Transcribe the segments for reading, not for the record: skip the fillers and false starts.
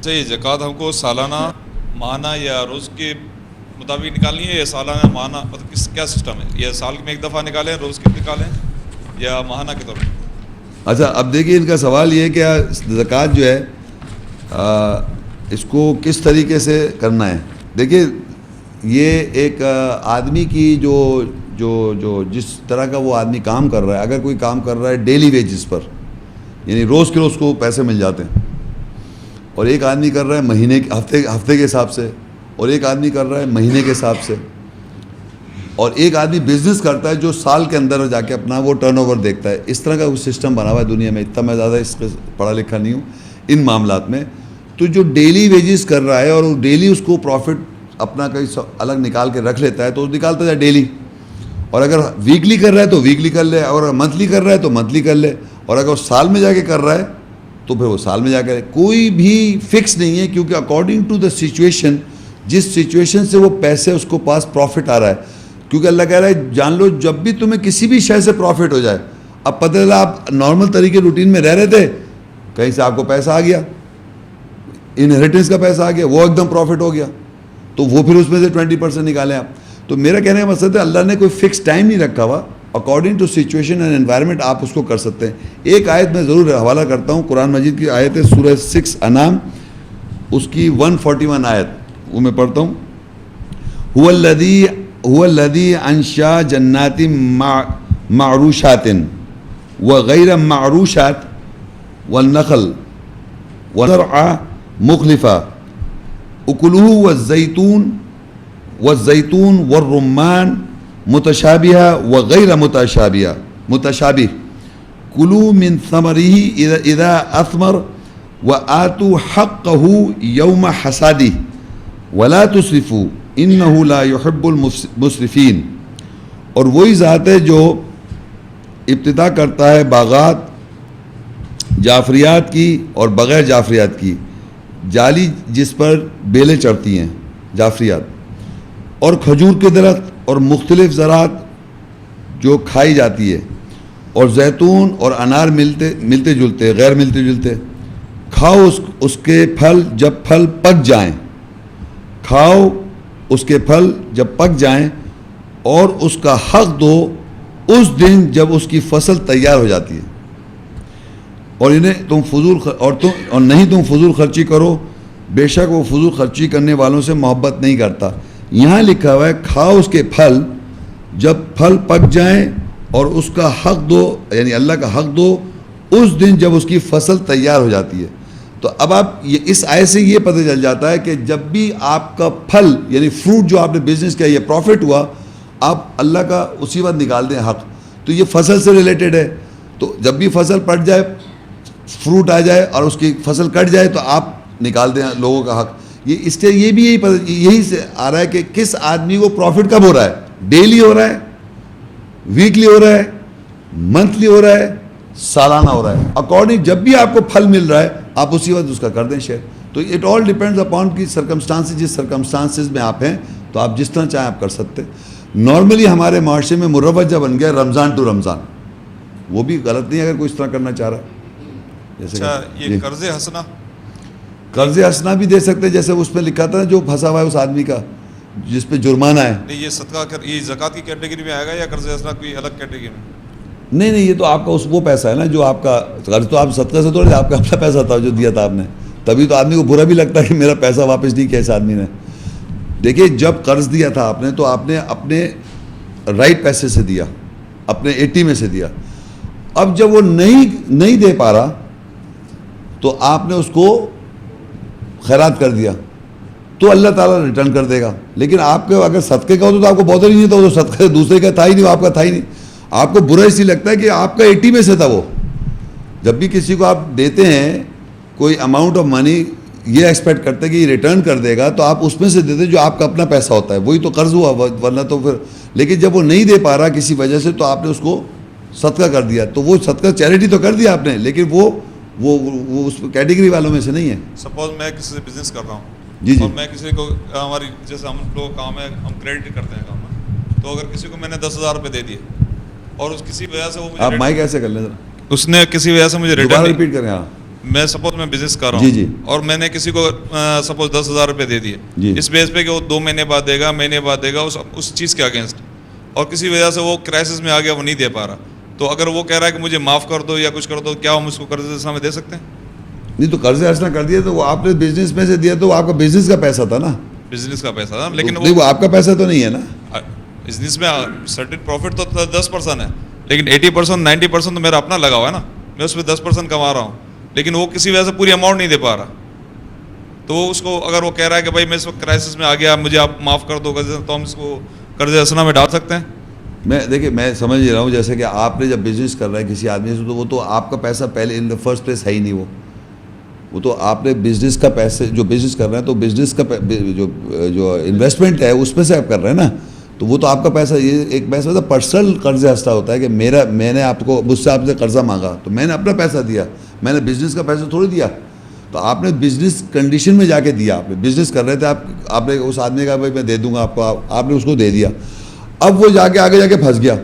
صحیح زکوٰۃ ہم کو سالانہ ماہانہ یا روز کے مطابق نکالنی ہے یا سالانہ ماہانہ مطلب کیا سسٹم ہے؟ یا سال میں ایک دفعہ نکالیں روز کی نکالیں یا ماہانہ کے طور پر؟ اچھا اب دیکھیے ان کا سوال یہ ہے کہ زکوٰۃ جو ہے اس کو کس طریقے سے کرنا ہے. دیکھیے یہ ایک آدمی کی جو جس طرح کا وہ آدمی کام کر رہا ہے، اگر کوئی کام کر رہا ہے ڈیلی ویجز پر یعنی روز کے روز کو پیسے مل جاتے ہیں، اور ایک آدمی کر رہا ہے مہینے ہفتے کے حساب سے، اور ایک آدمی کر رہا ہے مہینے کے حساب سے، اور ایک آدمی بزنس کرتا ہے جو سال کے اندر جا کے اپنا وہ ٹرن اوور دیکھتا ہے. اس طرح کا وہ سسٹم بنا ہوا ہے دنیا میں. اتنا میں زیادہ اس کے پڑھا لکھا نہیں ہوں ان معاملات میں. تو جو ڈیلی ویجز کر رہا ہے اور وہ ڈیلی اس کو پروفٹ اپنا کہیں الگ نکال کے رکھ لیتا ہے تو نکالتا جائے ڈیلی، اور اگر ویکلی کر رہا ہے تو ویکلی کر لے، اور اگر منتھلی کر رہا ہے تو منتھلی کر لے، اور اگر سال میں جا کے کر رہا ہے تو پھر وہ سال میں جا کے. کوئی بھی فکس نہیں ہے، کیونکہ اکارڈنگ ٹو دا سچویشن، جس سچویشن سے وہ پیسے اس کو پاس پروفٹ آ رہا ہے. کیونکہ اللہ کہہ رہا ہے جان لو جب بھی تمہیں کسی بھی شے سے پروفٹ ہو جائے. اب پتہ چلا آپ نارمل طریقے روٹین میں رہ رہے تھے، کہیں سے آپ کو پیسہ آ گیا، انہیریٹنس کا پیسہ آ گیا، وہ ایک دم پروفٹ ہو گیا، تو وہ پھر اس میں سے 20% نکالیں آپ. تو میرا کہنے کا مقصد ہے اللہ نے کوئی فکس ٹائم نہیں رکھا ہوا، according to situation and environment آپ اس کو کر سکتے ہیں. ایک آیت میں ضرور حوالہ کرتا ہوں، قرآن مجید کی آیت ہے سورہ 6 انعام، اس کی 141 آیت وہ میں پڑھتا ہوں. هو الذی انشا جنات معروشات وغیر معروشات والنخل والزرع مختلفا اکلہ والزیتون والرمان متشابہ وغیر متشابہ کلوا من ثمرہ اذا اثمر وآتوا حقہ یوم حصادہ ولا تسرفوا انہ لا یحب المسرفین. اور وہی ذات ہے جو ابتدا کرتا ہے باغات جعفریات کی اور بغیر جعفریات کی، جالی جس پر بیلیں چڑھتی ہیں جعفریات، اور کھجور کے درخت اور مختلف زراعت جو کھائی جاتی ہے، اور زیتون اور انار ملتے جلتے غیر ملتے جلتے. کھاؤ اس کے پھل جب پھل پک جائیں، کھاؤ اس کے پھل جب پک جائیں، اور اس کا حق دو اس دن جب اس کی فصل تیار ہو جاتی ہے. اور انہیں اور نہیں تم فضول خرچی کرو، بے شک وہ فضول خرچی کرنے والوں سے محبت نہیں کرتا. یہاں لکھا ہوا ہے کھاؤ اس کے پھل جب پھل پک جائیں، اور اس کا حق دو یعنی اللہ کا حق دو اس دن جب اس کی فصل تیار ہو جاتی ہے. تو اب آپ اس آیت سے یہ پتہ چل جاتا ہے کہ جب بھی آپ کا پھل یعنی فروٹ جو آپ نے بزنس کیا یہ پروفٹ ہوا، آپ اللہ کا اسی وقت نکال دیں حق. تو یہ فصل سے ریلیٹڈ ہے، تو جب بھی فصل پٹ جائے، فروٹ آ جائے اور اس کی فصل کٹ جائے تو آپ نکال دیں لوگوں کا حق. یہ اس سے یہ بھی یہی سے آ رہا ہے کہ کس آدمی کو پروفٹ کب ہو رہا ہے، ڈیلی ہو رہا ہے، ویکلی ہو رہا ہے، منتھلی ہو رہا ہے، سالانہ ہو رہا ہے. اکارڈنگ جب بھی آپ کو پھل مل رہا ہے آپ اسی وقت اس کا کر دیں شیئر. تو اٹ آل ڈیپینڈز اپان کی سرکمسٹانسز، جس سرکمسٹانسز میں آپ ہیں تو آپ جس طرح چاہیں آپ کر سکتے. نارملی ہمارے معاشرے میں مروجہ بن گیا رمضان ٹو رمضان، وہ بھی غلط نہیں اگر کوئی اس طرح کرنا چاہ رہا ہے. اچھا یہ قرض حسنہ بھی دے سکتے، جیسے اس میں لکھا تھا جو پھنسا ہوا ہے اس آدمی کا جس پہ جرمانہ ہے. نہیں یہ صدقہ یہ زکوٰۃ کی کیٹیگری میں آئے گا یا قرض حسنہ کوئی الگ کیٹیگری میں؟ نہیں یہ تو آپ کا وہ پیسہ ہے نا جو آپ کا قرض، تو آپ صدقہ سے توڑے، آپ کا اپنا پیسہ تھا جو دیا تھا آپ نے. تبھی تو آدمی کو برا بھی لگتا ہے کہ میرا پیسہ واپس نہیں کیا اس آدمی نے. دیکھیے جب قرض دیا تھا آپ نے تو آپ نے اپنے رائٹ پیسے سے دیا، اپنے 80 میں سے دیا. اب جب وہ نہیں دے پا رہا تو آپ نے اس کو خیرات کر دیا تو اللہ تعالیٰ ریٹرن کر دے گا. لیکن آپ کے اگر صدقے کا ہو تو آپ کو بہت ہی نہیں تھا، وہ صدقے دوسرے کا تھا ہی نہیں، وہ آپ کا تھا ہی نہیں. آپ کو برا اس لیے لگتا ہے کہ آپ کا 80 میں سے تھا. وہ جب بھی کسی کو آپ دیتے ہیں کوئی اماؤنٹ آف منی، یہ ایکسپیکٹ کرتے ہیں کہ یہ ریٹرن کر دے گا، تو آپ اس میں سے دیتے جو آپ کا اپنا پیسہ ہوتا ہے، وہی تو قرض ہوا، ورنہ تو پھر. لیکن جب وہ نہیں دے پا رہا کسی وجہ سے تو آپ نے اس کو صدقہ کر دیا. تو وہ صدقہ چیریٹی تو کر دیا آپ نے، لیکن وہ اس کیٹیگری والوں میں سے نہیں ہے. سپوز میں کسی سے بزنس کر رہا ہوں جی اور میں کسی کو ہماری جیسے ہم لوگ کام ہے ہم کریڈٹ کرتے ہیں کام میں، تو اگر کسی کو میں نے 10,000 روپے دے دیے اور اس کسی وجہ سے وہ آپ مائک ایسے کر لیں ذرا، اس نے کسی وجہ سے مجھے دوبارہ ریپیٹ کریں. ہاں میں سپوز میں بزنس کر رہا جی ہوں جی اور میں نے کسی کو سپوز 10,000 روپے دے دیے جی اس بیس پہ کہ وہ 2 مہینے بعد دے گا, مہینے بعد دے گا اس چیز کے اگینسٹ, اور کسی وجہ سے وہ کرائسس میں آ گیا, وہ نہیں دے پا رہا, تو اگر وہ کہہ رہا ہے کہ مجھے معاف کر دو یا کچھ کر دو, کیا ہم اس کو قرض حسنہ میں دے سکتے ہیں؟ نہیں تو قرض حسنہ کر دیا تو وہ آپ نے بزنس میں سے دیا تو وہ آپ کا بزنس کا پیسہ تھا نا, بزنس کا پیسہ تھا, لیکن نہیں وہ آپ کا پیسہ تو نہیں ہے نا. بزنس میں سرٹن پروفٹ تو 10% ہے, لیکن 80% 90% تو میرا اپنا لگا ہوا ہے نا, میں اس پہ 10% کما رہا ہوں, لیکن وہ کسی وجہ سے پوری اماؤنٹ نہیں دے پا رہا, تو اس کو اگر وہ کہہ رہا ہے کہ بھائی میں اس وقت کرائسس میں آ گیا, مجھے آپ معاف کر دو, تو ہم اس کو قرض حسنہ میں ڈال سکتے ہیں؟ میں دیکھیے میں سمجھ رہا ہوں جیسے کہ آپ نے جب بزنس کر رہے ہیں کسی آدمی سے تو وہ تو آپ کا پیسہ پہلے ان دا فرسٹ پلیس ہے ہی نہیں, وہ تو آپ نے بزنس کا پیسے جو بزنس کر رہے ہیں تو بزنس کا جو انویسٹمنٹ ہے اس میں سے آپ کر رہے ہیں نا, تو وہ تو آپ کا پیسہ, یہ ایک پیسہ ہوتا ہے پرسنل قرض حسنہ ہوتا ہے کہ میں نے آپ کو مجھ سے آپ سے قرضہ مانگا تو میں نے اپنا پیسہ دیا, میں نے بزنس کا پیسہ تھوڑی دیا, تو آپ نے بزنس کنڈیشن میں جا کے دیا, آپ نے بزنس کر رہے تھے, آپ نے اس آدمی کا بھائی میں دے دوں گا آپ کو, آپ نے اس کو دے دیا, اب وہ جا کے آگے جا کے پھنس گیا,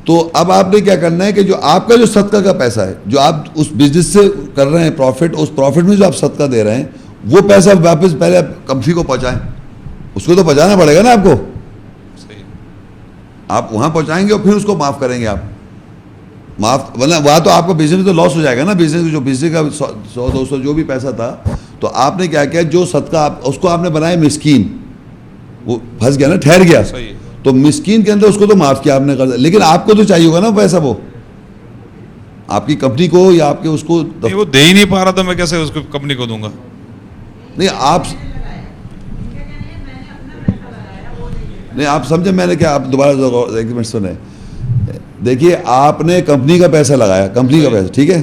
تو اب آپ نے کیا کرنا ہے کہ جو آپ کا جو صدقہ کا پیسہ ہے جو آپ اس بزنس سے کر رہے ہیں پروفٹ, اس پروفٹ میں جو آپ صدقہ دے رہے ہیں وہ پیسہ واپس پہلے آپ کمپنی کو پہنچائیں, اس کو تو پہنچانا پڑے گا نا آپ کو, صحیح, آپ وہاں پہنچائیں گے اور پھر اس کو معاف کریں گے آپ, معاف ورنہ وہاں تو آپ کا بزنس تو لاس ہو جائے گا نا, بزنس جو بزنس کا 100-200 جو بھی پیسہ تھا, تو آپ نے کیا کیا جو صدقہ اس کو آپ نے بنایا مسکین, وہ پھنس گیا نا, ٹھہر گیا, صحیح, تو مسکین کے اندر اس کو تو معاف کیا آپ نے قرض, لیکن آپ کو تو چاہیے ہوگا نا پیسہ, وہ آپ کی کمپنی کو یا آپ کے اس کو نہیں وہ دے ہی نہیں پا رہا تو میں کیسے اس کو کمپنی کو دوں گا؟ نہیں آپ سمجھے میں نے کیا, آپ دوبارہ ایک منٹ سنیں, دیکھیے آپ نے کمپنی کا پیسہ لگایا, کمپنی کا پیسہ ٹھیک ہے,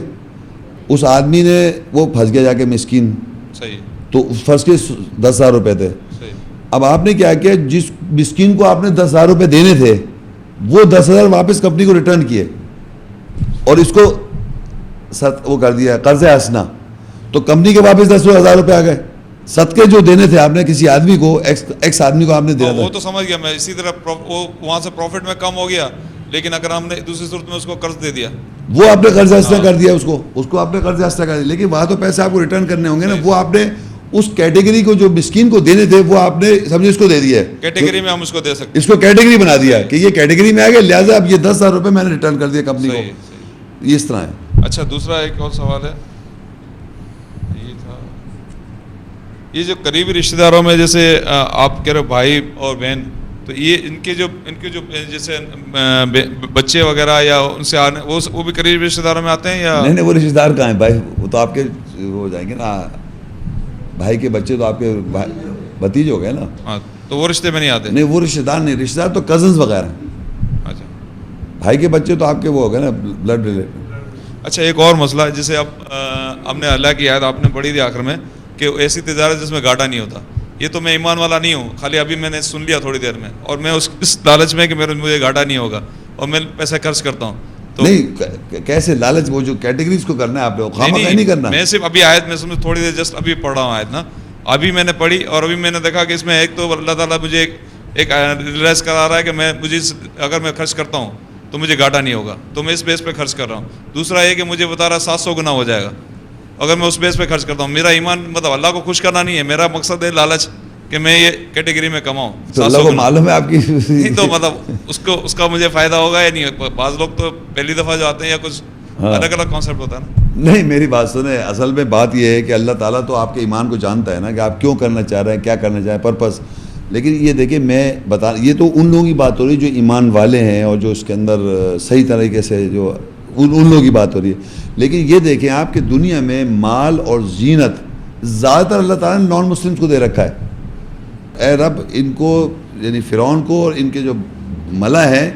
اس آدمی نے وہ پھنس گیا جا کے مسکین, صحیح, تو فرض کے 10,000 روپے تھے, صحیح, اب آپ نے کیا کیا, جس مسکین کو آپ نے 10,000 روپے دینے تھے وہ 10,000 واپس کمپنی کو ریٹرن کیے اور اس کو وہ کر دیا قرض حسنہ, تو کمپنی کے واپس 10,000 روپے آ گئے, صدقے جو دینے تھے آپ نے کسی آدمی کو, ایکس آدمی کو آپ نے دیا تھا, وہ تو سمجھ گیا میں, اسی طرح وہاں سے پروفٹ میں کم ہو گیا, لیکن اگر ہم نے دوسری صورت میں اس کو قرض دے دیا, وہ آپ نے قرض حسنہ کر دیا, اس کو آپ نے قرض حسنہ کر دیا, لیکن وہاں تو پیسے آپ کو ریٹرن کرنے ہوں گے نا, وہ آپ نے اس کیٹیگری کو جو مسکین کو دینے تھے وہ آپ نے سمجھے اس کو دے دیا ہے, کیٹیگری میں ہم اس کو دے سکتے اس کو کیٹیگری بنا دیا کہ یہ کیٹیگری میں آ گیا, لہٰذا اب یہ 10,000 روپے میں نے ریٹرن کر دیا کمپنی کو, یہ اس طرح ہے. اچھا دوسرا ایک اور سوال ہے, یہ تھا یہ جو قریبی رشتہ داروں میں جیسے آپ کہہ رہے ہو بھائی اور بہن, تو یہ ان کے جو جیسے بچے وغیرہ یا ان سے آنے وہ بھی قریبی رشتہ داروں میں آتے ہیں یا نہیں وہ رشتہ دار کہاں ہیں بھائی, وہ تو آپ کے ہو جائیں گے نا, بھائی کے بچے تو آپ کے بھتیج ہو گئے نا, ہاں تو وہ رشتے میں نہیں آتے؟ نہیں وہ رشتہ دار نہیں, رشتہ دار تو کزنز وغیرہ ہیں, اچھا بھائی کے بچے تو آپ کے وہ ہو گئے نا بلڈ ریلیٹڈ. اچھا ایک اور مسئلہ ہے, جیسے اب ہم نے اللہ کی آیت آپ نے پڑھی تھی آخر میں کہ ایسی تجارت جس میں گھاٹا نہیں ہوتا, یہ تو میں ایمان والا نہیں ہوں, خالی ابھی میں نے سن لیا تھوڑی دیر میں, اور میں اس لالچ میں کہ مجھے گھاٹا نہیں ہوگا اور میں پیسہ خرچ کرتا ہوں, تو نہیں کیسے لالچ, وہ جو کیٹیگریز کو کرنا ہے آپ نے خامخواہ نہیں کرنا. میں صرف ابھی آیت میں تھوڑی دیر جسٹ ابھی پڑھ رہا ہوں آیت نا, ابھی میں نے پڑھی اور ابھی میں نے دیکھا کہ اس میں ایک تو اللہ تعالیٰ مجھے ایک ریلائز کرا رہا ہے کہ مجھے اگر میں خرچ کرتا ہوں تو مجھے گھاٹا نہیں ہوگا, تو میں اس بیس پہ خرچ کر رہا ہوں. دوسرا یہ کہ مجھے بتا رہا 700 گنا ہو جائے گا اگر میں اس بیس پہ خرچ کرتا ہوں. میرا ایمان مطلب اللہ کو خوش کرنا نہیں ہے, میرا مقصد ہے لالچ کہ میں یہ کیٹیگری میں کماؤں. تو اللہ کو معلوم ہے آپ کی نہیں تو مطلب اس کا مجھے فائدہ ہوگا یا نہیں. بعض لوگ تو پہلی دفعہ جو آتے ہیں یا کچھ الگ الگ کانسیپٹ ہوتا ہے نا. نہیں میری بات سنیں, اصل میں بات یہ ہے کہ اللہ تعالیٰ تو آپ کے ایمان کو جانتا ہے نا کہ آپ کیوں کرنا چاہ رہے ہیں, کیا کرنا چاہ رہے ہیں, پرپس. لیکن یہ دیکھیں میں یہ تو ان لوگوں کی بات ہو رہی ہے جو ایمان والے ہیں اور جو اس کے اندر صحیح طریقے سے جو ان لوگوں کی بات ہو رہی ہے. لیکن یہ دیکھیں آپ کہ دنیا میں مال اور زینت زیادہ تر اللہ تعالیٰ نے نان مسلمس کو دے رکھا ہے. اے رب ان کو یعنی فرعون کو اور ان کے جو ملا ہیں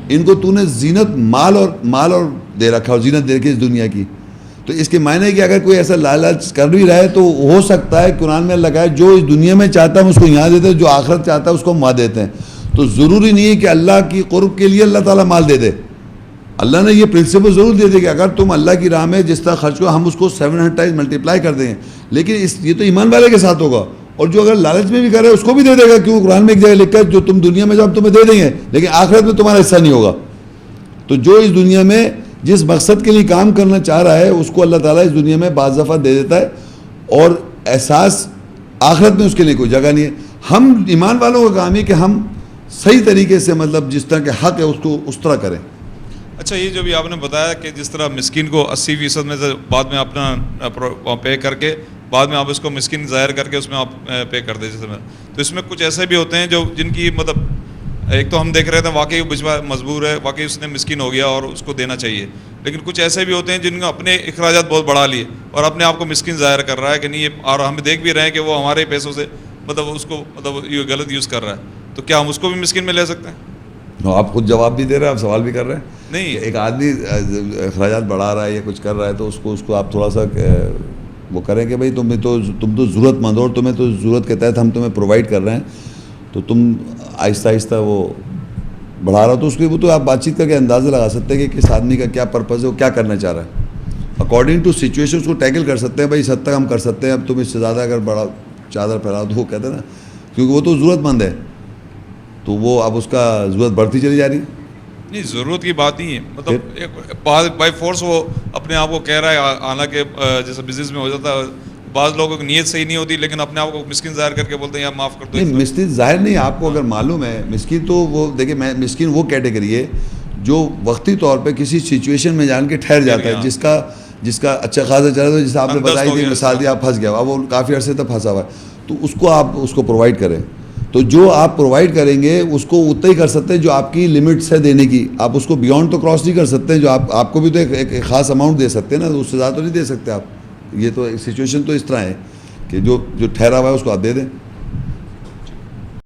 ان کو تو نے زینت مال اور دے رکھا اور زینت دے رکھی اس دنیا کی. تو اس کے معنی ہے کہ اگر کوئی ایسا لالچ کر بھی رہا ہے تو ہو سکتا ہے قرآن میں اللہ کہا ہے جو اس دنیا میں چاہتا ہے اس کو یہاں دیتے ہیں, جو آخرت چاہتا ہے اس کو وہاں دیتے ہیں. تو ضروری نہیں ہے کہ اللہ کی قرب کے لیے اللہ تعالیٰ مال دے دے. اللہ نے یہ پرنسپل ضرور دے دے کہ اگر تم اللہ کی راہ میں جس طرح خرچ کرو ہم اس کو 700 ٹائمز ملٹیپلائی کر دیں گے, لیکن یہ تو ایمان والے کے ساتھ ہوگا. اور جو اگر لالچ میں بھی کرے اس کو بھی دے دے گا, کیوں قرآن میں ایک جگہ لکھا ہے جو تم دنیا میں جو ہم تمہیں دے دیں گے لیکن آخرت میں تمہارا حصہ نہیں ہوگا. تو جو اس دنیا میں جس مقصد کے لیے کام کرنا چاہ رہا ہے اس کو اللہ تعالیٰ اس دنیا میں بعض دفعہ دے دیتا ہے اور احساس آخرت میں اس کے لیے کوئی جگہ نہیں ہے. ہم ایمان والوں کا کام ہے کہ ہم صحیح طریقے سے مطلب جس طرح کے حق ہے اس کو اس طرح کریں. اچھا یہ جو بھی آپ نے بتایا کہ جس طرح مسکین کو 80% میں سے بعد میں اپنا پے کر کے بعد میں آپ اس کو مسکین ظاہر کر کے اس میں آپ پے کر دیں جیسے میں, تو اس میں کچھ ایسے بھی ہوتے ہیں جو جن کی مطلب ایک تو ہم دیکھ رہے تھے واقعی بچوا مجبور ہے, واقعی اس نے مسکین ہو گیا اور اس کو دینا چاہیے, لیکن کچھ ایسے بھی ہوتے ہیں جن کو اپنے اخراجات بہت بڑھا لیے اور اپنے آپ کو مسکین ظاہر کر رہا ہے کہ نہیں یہ, اور ہم دیکھ بھی رہے ہیں کہ وہ ہمارے پیسوں سے مطلب اس کو مطلب یہ غلط یوز کر رہا ہے, تو کیا ہم اس کو بھی مسکین میں لے سکتے ہیں؟ آپ خود جواب بھی دے رہے ہیں, آپ سوال بھی کر رہے ہیں. نہیں ایک آدمی اخراجات بڑھا رہا ہے یا کچھ کر رہا ہے تو اس کو آپ تھوڑا سا وہ کریں کہ بھائی تم تو ضرورت مند ہو اور تمہیں تو ضرورت کے تحت ہم تمہیں پرووائڈ کر رہے ہیں, تو تم آہستہ آہستہ وہ بڑھا رہا, تو اس کے وہ تو آپ بات چیت کر کے اندازہ لگا سکتے ہیں کہ کس آدمی کا کیا پرپز ہے, وہ کیا کرنا چاہ رہا ہے. اکارڈنگ ٹو سچویشن اس کو ٹیکل کر سکتے ہیں, بھائی اس حد تک ہم کر سکتے ہیں, اب تم اس سے زیادہ اگر بڑا چادر پھیلاؤ تو وہ کہتے ہیں نا, کیونکہ وہ تو ضرورت مند ہے تو وہ اب اس کا ضرورت بڑھتی چلی جا رہی. نہیں ضرورت کی بات نہیں ہے, مطلب بائی فورس وہ اپنے آپ کو کہہ رہا ہے, حالانکہ جیسے بزنس میں ہو جاتا ہے بعض لوگوں کی نیت صحیح نہیں ہوتی لیکن اپنے آپ کو مسکین ظاہر کر کے بولتے ہیں یا معاف کر دو. نہیں مسکین ظاہر نہیں, آپ کو اگر معلوم ہے مسکین تو وہ دیکھیں مسکین وہ کیٹیگری ہے جو وقتی طور پہ کسی سچویشن میں جان کے ٹھہر جاتا ہے, جس کا اچھا خاصا چلا تھا, جیسے آپ نے بتائی تھی مثال دی, آپ پھنس گیا, اب وہ کافی عرصے تک پھنسا ہوا ہے, تو اس کو آپ اس کو پرووائڈ کریں. تو جو آپ پرووائڈ کریں گے اس کو اتنا ہی کر سکتے ہیں جو آپ کی لمٹس ہے دینے کی, آپ اس کو بیونڈ تو کراس نہیں کر سکتے, جو آپ کو بھی تو ایک خاص اماؤنٹ دے سکتے ہیں نا, اس سے زیادہ تو نہیں دے سکتے آپ. یہ تو سچویشن تو اس طرح ہے کہ جو ٹھہرا ہوا ہے اس کو آپ دے دیں.